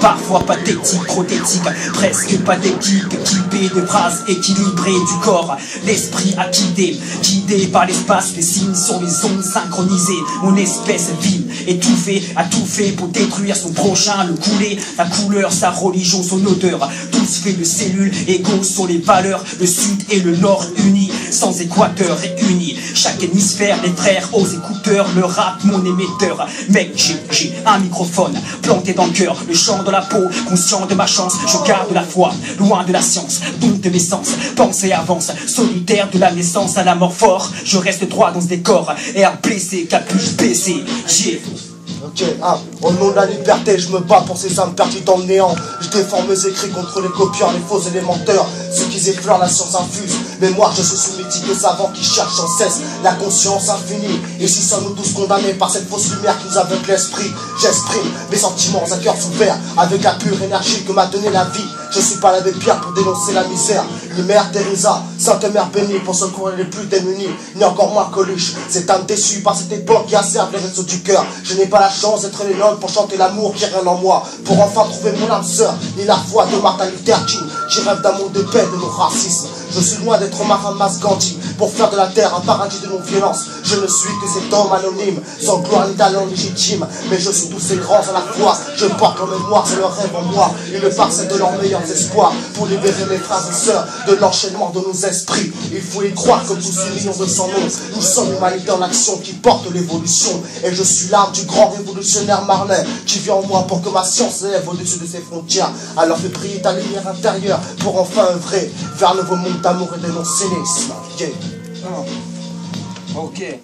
Parfois pathétique, prothétique, presque pathétique, équipé de phrases équilibrées du corps. L'esprit acquitté, guidé par l'espace, les signes sur les ondes synchronisées. Mon espèce vive, étouffée, a tout fait pour détruire son prochain, le couler. La couleur, sa religion, son odeur. Tous faits de cellules égaux sur les valeurs. Le sud et le nord unis, sans équateur réunis. Chaque hémisphère, les frères aux écouteurs. Le rap, mon émetteur. Mec, j'ai un microphone planté dans le cœur. Le chant de la peau, conscient de ma chance, je garde la foi, loin de la science, donc de mes sens, pense et avance, solitaire de la naissance à la mort fort, je reste droit dans ce décor, air blessé, capuche baissée, Ok, au nom de la liberté, je me bats pour ces âmes perdues dans le néant. Je défends mes écrits contre les copieurs, les faux et les menteurs, ceux qui effleurent la science infuse. Mais moi, je suis ce mythique savant qui cherche sans cesse la conscience infinie. Et si sommes-nous tous condamnés par cette fausse lumière qui nous aveugle l'esprit, j'exprime mes sentiments à cœur ouvert, avec la pure énergie que m'a donné la vie. Je suis pas l'abbé Pierre pour dénoncer la misère, ni Mère Teresa, Sainte Mère bénie pour secourir les plus démunis, ni encore moins Coluche, cette âme déçue par cette époque qui acerbe les réseaux du cœur. Je n'ai pas la chance d'être les nonnes pour chanter l'amour qui est rien en moi, pour enfin trouver mon âme sœur, ni la foi de Martin Luther King, qui rêve d'un monde de paix, de nos racismes. Je suis loin d'être Mahatma Gandhi, pour faire de la terre un paradis de non-violence. Je ne suis que cet homme anonyme, sans gloire ni talent légitime, mais je suis tous ces grands à la fois. Je porte en mémoire, c'est leur rêve en moi, et le parcelle de leurs meilleurs espoirs, pour libérer mes frères et sœurs de l'enchaînement de nos esprits. Il faut y croire que tous ces millions de sans nom, nous sommes l'humanité en action qui porte l'évolution. Et je suis l'âme du grand révolutionnaire marnais, qui vit en moi pour que ma science s'élève au-dessus de ses frontières. Alors fais briller ta lumière intérieure, pour enfin œuvrer vers un nouveau monde d'amour et de non-cynisme. Yeah. Ok.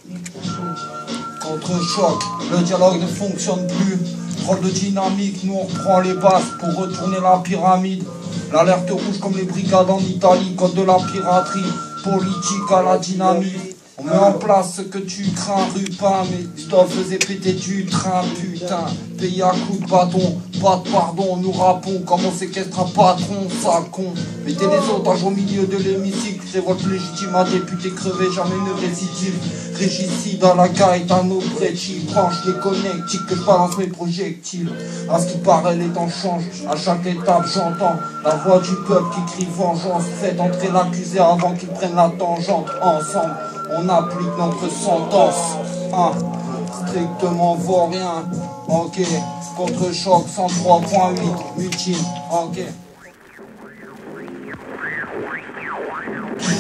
Contre-choc, le dialogue ne fonctionne plus. Drôle de dynamique, nous on reprend les bases pour retourner la pyramide. L'alerte rouge comme les brigades en Italie, code de la piraterie, politique à la dynamite. On met en place ce que tu crains, Rupin, mais je t'en faisais péter du train, putain. Pays à coups de bâton, pas de pardon, nous rappons comme on séquestre un patron, sale con. Mettez les otages au milieu de l'hémicycle, révolte légitime à député crevé, jamais ne récidive. Régicide à la Gaetano Brecci, branche les connectiques que je balance mes projectiles. À ce qui paraît, les temps changent, à chaque étape j'entends la voix du peuple qui crie vengeance. Faites entrer l'accusé avant qu'il prenne la tangente, ensemble. On applique notre sentence, strictement vaurien, ok, contre-choc 103.8, mutine, ok.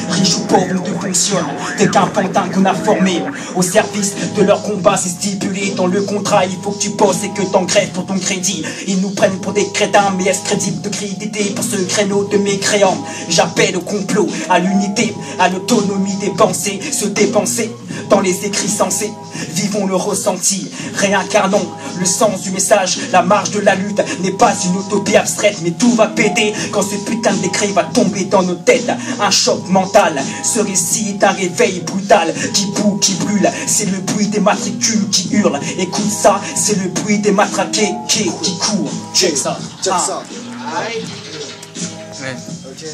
Riche ou pauvre, nous deux fonctionnent, t'es qu'un pantin qu'on a formé au service de leur combat, c'est stipulé dans le contrat. Il faut que tu bosses et que t'engraisses pour ton crédit. Ils nous prennent pour des crétins, mais est-ce crédible de créditer pour ce créneau de mécréants? J'appelle au complot, à l'unité, à l'autonomie des pensées, se dépenser dans les écrits sensés. Vivons le ressenti, réincarnons le sens du message. La marche de la lutte n'est pas une utopie abstraite, mais tout va péter quand ce putain de décret va tomber dans nos têtes. Un choc mental, ce récit est un réveil brutal qui boue, qui brûle. C'est le bruit des matricules qui hurlent. Écoute ça, c'est le bruit des matraqués qui courent. Check ça. Check ça. Ouais. Ok.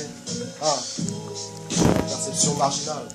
Perception marginale.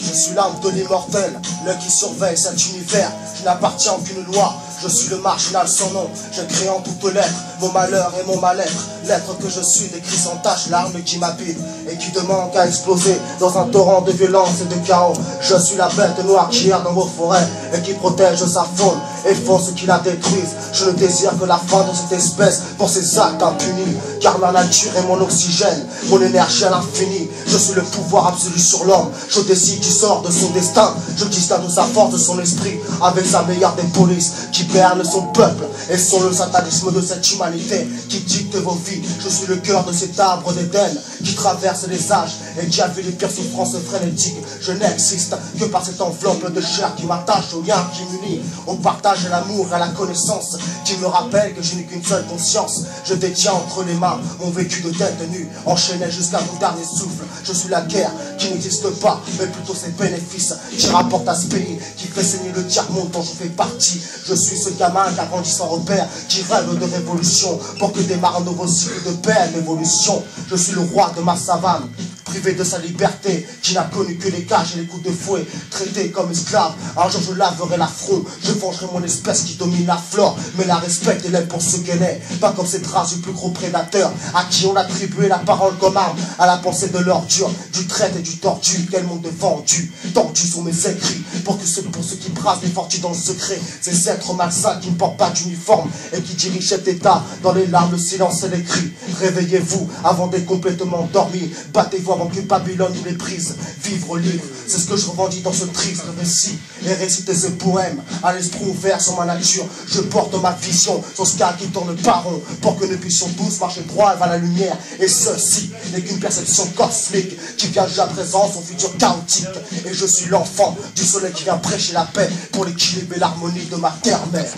Je suis l'âme de l'immortel, l'œil qui surveille cet univers. Je n'appartiens à aucune loi, je suis le marginal sans nom. Je crée en toutes lettres mon malheur et mon mal-être. L'être que je suis décrit sans tache, l'arme qui m'habite et qui demande qu'à exploser dans un torrent de violence et de chaos. Je suis la bête noire qui erre dans vos forêts et qui protège sa faune et font ce qui la détruisent. Je ne désire que la fin de cette espèce pour ses actes impunis, car ma nature est mon oxygène, mon énergie à l'infini. Je suis le pouvoir absolu sur l'homme, je décide qui sort de son destin. Je distingue sa force de son esprit avec sa meilleure des polices qui berne son peuple et sont le satanisme de cette humanité qui dicte vos vies. Je suis le cœur de cet arbre d'Éden qui traverse les âges et qui a vu les pires souffrances frénétiques. Je n'existe que par cette enveloppe de chair qui m'attache au lien qui m'unit, au partage, à l'amour et à la connaissance, qui me rappelle que je n'ai qu'une seule conscience. Je détiens entre les mains mon vécu de tête nue, enchaîné jusqu'à mon dernier souffle. Je suis la guerre qui n'existe pas, mais plutôt ses bénéfices qui rapportent à ce pays, qui fait saigner le tiers-monde dont je fais partie. Je suis ce gamin qui a grandi sans repère, qui rêve de révolution pour que démarre un nouveau cycle de paix et d'évolution. Je suis le roi de ma savane, privé de sa liberté, qui n'a connu que les cages et les coups de fouet, traité comme esclave. Un jour je laverai l'affront, je vengerai mon espèce qui domine la flore, mais la respecte et l'aime pour ce qu'elle est, pas comme cette race du plus gros prédateur, à qui on attribuait la parole comme arme, à la pensée de l'ordure, du traite et du tordu, quel monde de vendu, tordus sont mes écrits, pour ceux qui brassent des fortunes dans le secret, ces êtres malsains qui ne portent pas d'uniforme, et qui dirigent cet état, dans les larmes, le silence et les cris. Réveillez-vous avant d'être complètement endormi, battez-vous avant que Babylone nous les prise. Vivre libre, c'est ce que je revendique dans ce triste récit, et réciter ce poème, à l'esprit ouvert sur ma nature, je porte ma vision sur ce cas qui tourne pas rond, pour que nous puissions tous marcher droit vers la lumière, et ceci n'est qu'une perception cosmique, qui vient déjà présent son futur chaotique, et je suis l'enfant du soleil qui vient prêcher la paix, pour l'équilibre et l'harmonie de ma terre-mère.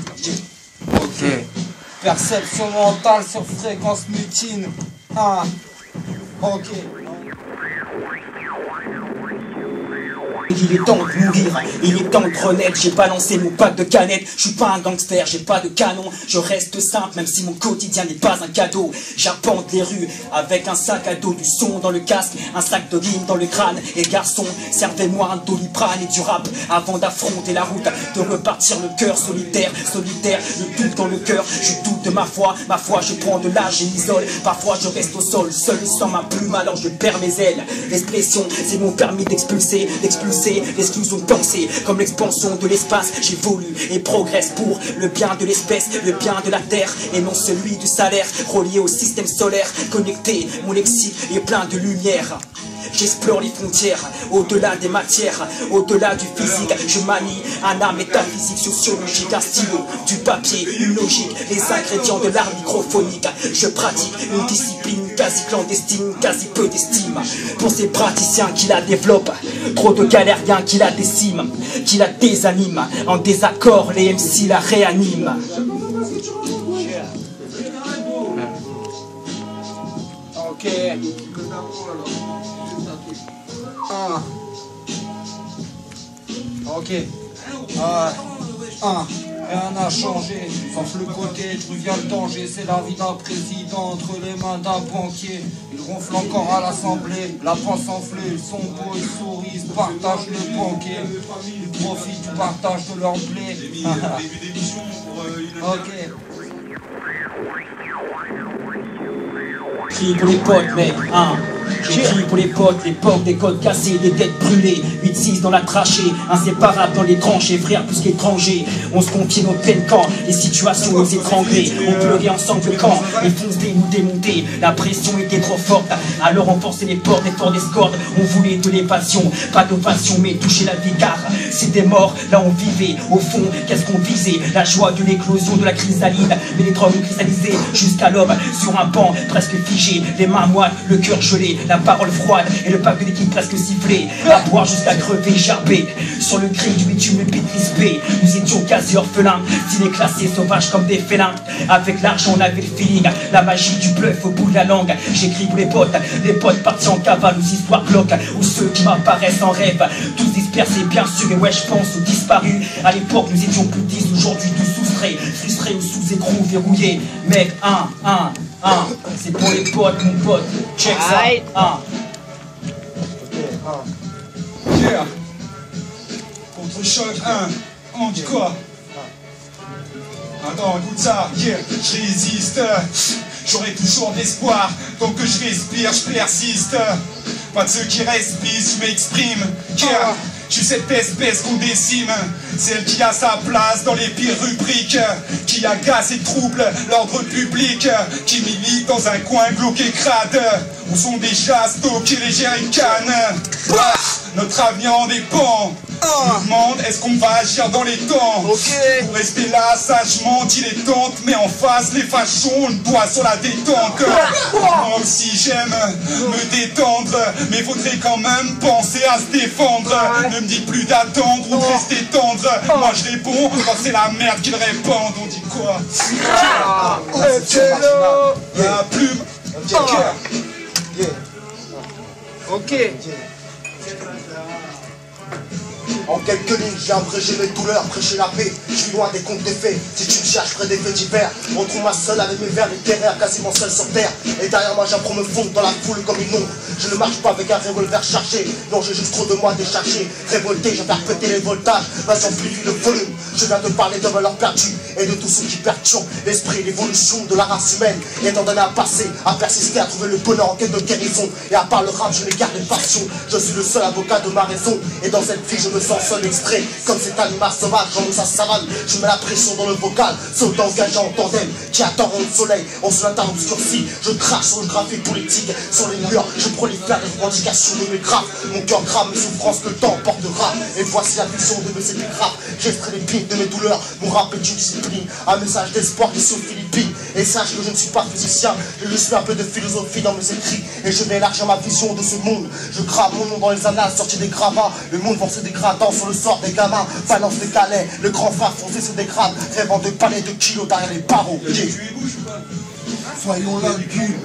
Ok. Perception mentale sur fréquence mutine. Ah. Ok. Il est temps de mourir, il est temps de renaître. J'ai balancé mon pack de canettes. Je suis pas un gangster, j'ai pas de canon. Je reste simple même si mon quotidien n'est pas un cadeau. J'arpente les rues avec un sac à dos, du son dans le casque, un sac de rimes dans le crâne. Et garçon, servez-moi un Doliprane et du rap avant d'affronter la route, de repartir le cœur solitaire, solitaire, le doute dans le cœur. Je doute de ma foi je prends de l'âge et m'isole. Parfois je reste au sol, seul sans ma plume, alors je perds mes ailes. L'expression, c'est mon permis d'expulser, l'exclusion de pensée, comme l'expansion de l'espace. J'évolue et progresse pour le bien de l'espèce, le bien de la terre, et non celui du salaire. Relié au système solaire, connecté, mon lexique est plein de lumière. J'explore les frontières, au-delà des matières, au-delà du physique. Je manie un art métaphysique, sociologique, un stylo, du papier, une logique, les ingrédients de l'art microphonique. Je pratique une discipline quasi clandestine, quasi peu d'estime pour ces praticiens qui la développent. Trop de galériens qui la déciment, qui la désaniment. En désaccord, les MC la réaniment. Ok. Ok. Rien n'a changé, sauf le côté trivial danger. C'est la vie d'un président entre les mains d'un banquier. Il ronfle encore à l'assemblée, la pense enflée. Son beau, ils sourient, partagent le banquet. Ils profitent du partage de leur blé. Ok. Crie pour les potes, mec, hein. J'écris pour les potes, l'époque des codes cassés, des têtes brûlées, 8-6 dans la trachée, inséparables dans les tranchées, frères plus qu'étrangers. On se confie nos peines quand les situations nous étranglaient. On pleurait ensemble quand les foncés nous démontaient. La pression était trop forte, alors on forçait les portes, efforts d'escorte. On voulait de l'évasion, pas d'ovation, mais toucher la vie car c'était mort, là on vivait. Au fond, qu'est-ce qu'on visait? La joie de l'éclosion de la chrysalide, mais les drogues cristallisées jusqu'à l'homme sur un banc presque figé, les mains moites, le cœur gelé, la parole froide et le pack de l'équipe presque sifflé, à boire jusqu'à crever, gerber sur le grill du bitume, le pit crispé. Nous étions quasi orphelins, stylés classés, sauvages comme des félins. Avec l'argent on avait le feeling, la magie du bluff au bout de la langue. J'écris pour les potes partis en cavale aux histoires glauques, ou ceux qui m'apparaissent en rêve, tous dispersés bien sûr. Et ouais, je pense aux disparus. À l'époque nous étions plus 10, aujourd'hui tous soustraits, frustrés ou sous écrou verrouillés. Mec, c'est pour les potes, mon pote. Check ça. Yeah. Contre-choc 1. On dit quoi? Attends, écoute ça. Yeah. Je résiste. J'aurai toujours de l'espoir. Tant que je respire, je persiste. Pas de ceux qui respirent, je m'exprime. Yeah. Je suis cette espèce qu'on décime, celle qui a sa place dans les pires rubriques, qui agace et trouble l'ordre public, qui milite dans un coin glauque et crade, où sont déjà stockés les jerrycans. Notre avenir en dépend. On nous demande est-ce qu'on va agir dans les temps. Pour rester là sagement dilettante, mais en face les fachons on doit sur la détente. Moi aussi j'aime me détendre, mais faudrait quand même penser à se défendre. Ne me dites plus d'attendre ou de rester tendre. Moi je réponds quand c'est la merde qu'ils répondent. On dit quoi? La plume. Ok. En quelques lignes, j'ai abrégé mes douleurs, prêché la paix. Je suis loin des contes des faits. Si tu me cherches près des faits divers, on trouve moi seul avec mes vers littéraires, quasiment seul sur terre. Et derrière moi, j'apprends me fondre dans la foule comme une ombre. Je ne marche pas avec un revolver chargé. Non, j'ai juste trop de moi déchargé. Révolté, je vais faire péter les voltages. Vas-y, amplifie le volume. Je viens de parler de valeurs perdues et de tout ce qui perturbe l'esprit, l'évolution de la race humaine. Étant donné à passer, à persister, à trouver le bonheur en quête de guérison. Et à part le rap, je m'égare les passions. Je suis le seul avocat de ma raison. Et dans cette vie, je me sens seul extrait. Comme cet animal sauvage, j'en sa savane. Je mets la pression dans le vocal, saute engagé en tandem. Qui attend le soleil, on se l'atteint obscurci. Je crache sur le graphique politique, sur les murs. Je prolifère les revendications de mes graphes. Mon cœur grave mes souffrances que le temps portera. Et voici la vision de mes épigraphes. J'extrais les pics de mes douleurs. Mon rap est une discipline. Un message d'espoir ici aux Philippines. Et sache que je ne suis pas physicien. Je juste mets un peu de philosophie dans mes écrits. Et je vais élargir ma vision de ce monde. Je grave mon nom dans les annales, sorti des gravats. Le monde vend se dégradant sur le sort des gamins. Balance des calais, le grand frère foncé se dégrade. Rêvant de palais de kilos derrière les barreaux. Soyons là, le cul.